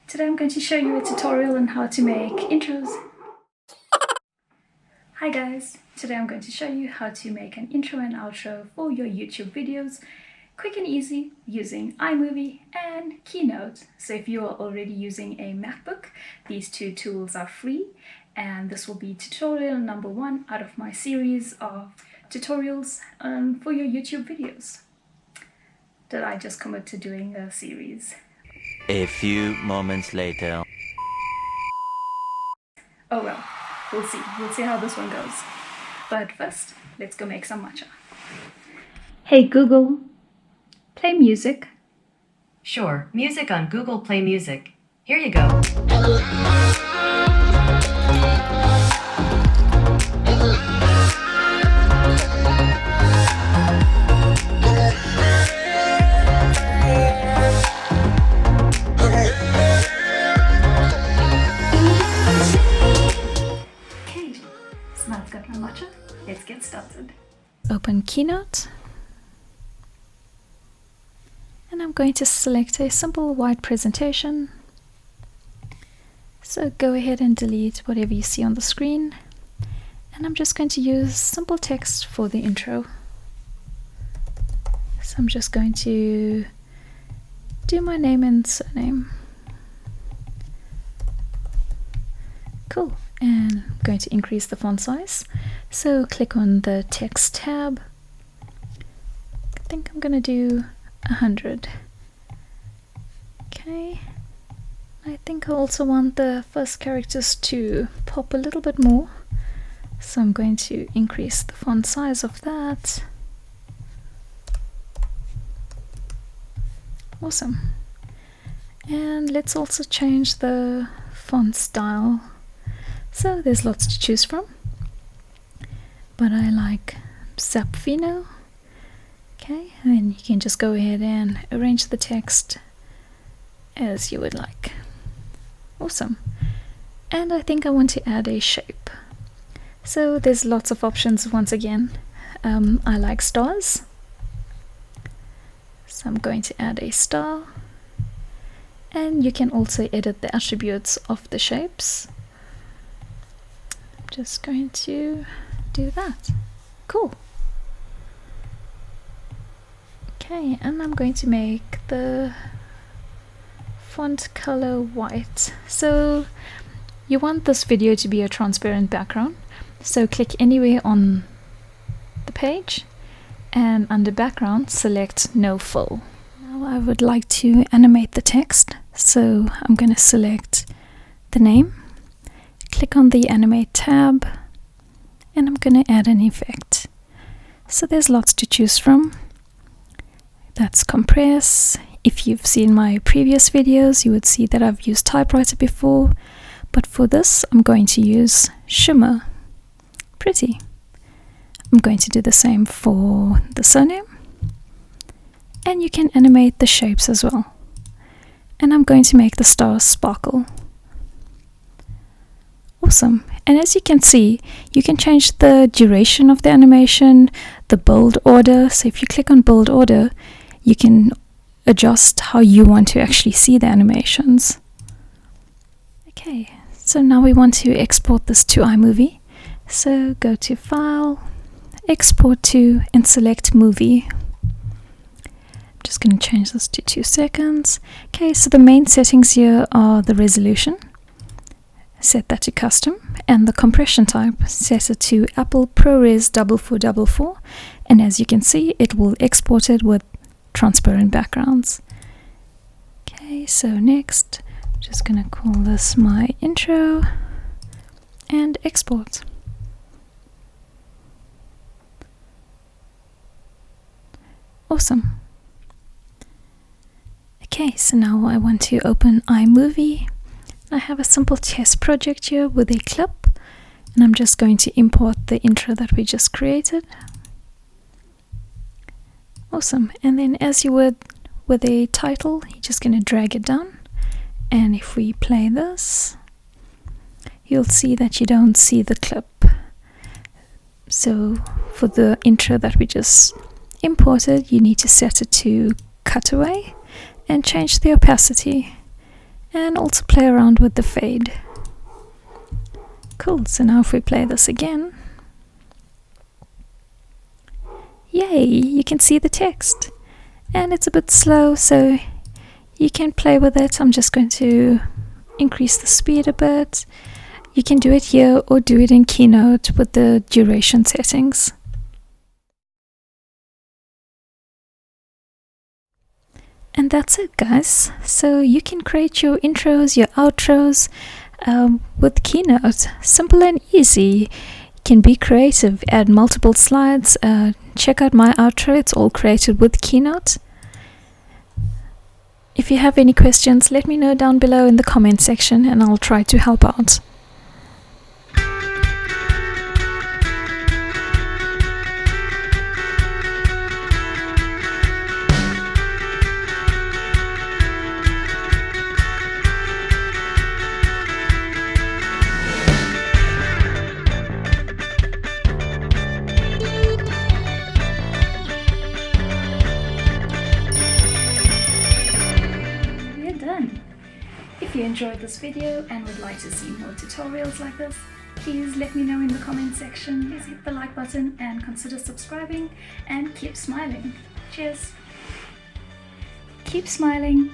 Today I'm going to show you a tutorial on how to make intros. Hi guys! Today I'm going to show you how to make an intro and outro for your YouTube videos, quick and easy, using iMovie and Keynote. So if you are already using a MacBook, these two tools are free, and this will be tutorial number 1 out of my series of tutorials for your YouTube videos. Did I just commit to doing a series? A few moments later. Oh well, we'll see. We'll see how this one goes. But first, let's go make some matcha. Hey Google, play music. Sure, music on Google Play Music. Here you go. Now I've got my matcha, let's get started. Open Keynote, and I'm going to select a simple white presentation. So go ahead and delete whatever you see on the screen, and I'm just going to use simple text for the intro. So I'm just going to do my name and surname. Cool. And I'm going to increase the font size. So click on the text tab. I think I'm going to do 100. Okay. I think I also want the first characters to pop a little bit more. So I'm going to increase the font size of that. Awesome. And let's also change the font style. So there's lots to choose from, but I like Zapfino. Okay, and then you can just go ahead and arrange the text as you would like. Awesome. And I think I want to add a shape. So there's lots of options once again. I like stars. So I'm going to add a star. And you can also edit the attributes of the shapes. Just going to do that. Cool. Okay, and I'm going to make the font color white. So you want this video to be a transparent background, so click anywhere on the page, and under background select no fill. Now I would like to animate the text, so I'm going to select the name. Click on the animate tab, and I'm going to add an effect. So there's lots to choose from. That's compress. If you've seen my previous videos, you would see that I've used typewriter before, but for this I'm going to use shimmer. Pretty. I'm going to do the same for the surname, and you can animate the shapes as well. And I'm going to make the stars sparkle. Awesome. And as you can see, you can change the duration of the animation, the build order. So if you click on build order, you can adjust how you want to actually see the animations. Okay, so now we want to export this to iMovie. So go to File, Export to, and select Movie. I'm just going to change this to 2 seconds. Okay, so the main settings here are the resolution. Set that to custom, and the compression type, set it to Apple ProRes 4444, and as you can see, it will export it with transparent backgrounds. Okay, so next, I'm just gonna call this my intro and export. Awesome. Okay, so now I want to open iMovie. I have a simple test project here with a clip, and I'm just going to import the intro that we just created. Awesome. And then as you would with a title, you're just going to drag it down, and if we play this, you'll see that you don't see the clip. So for the intro that we just imported, you need to set it to cutaway and change the opacity. and also play around with the fade. Cool, so now if we play this again, yay, you can see the text. And it's a bit slow, so you can play with it. I'm just going to increase the speed a bit. You can do it here or do it in Keynote with the duration settings. And that's it, guys. So you can create your intros, your outros with Keynote. Simple and easy. You can be creative, add multiple slides. Check out my outro, it's all created with Keynote. If you have any questions, let me know down below in the comment section and I'll try to help out. If you enjoyed this video and would like to see more tutorials like this, please let me know in the comment section. Please hit the like button and consider subscribing, and keep smiling. Cheers! Keep smiling.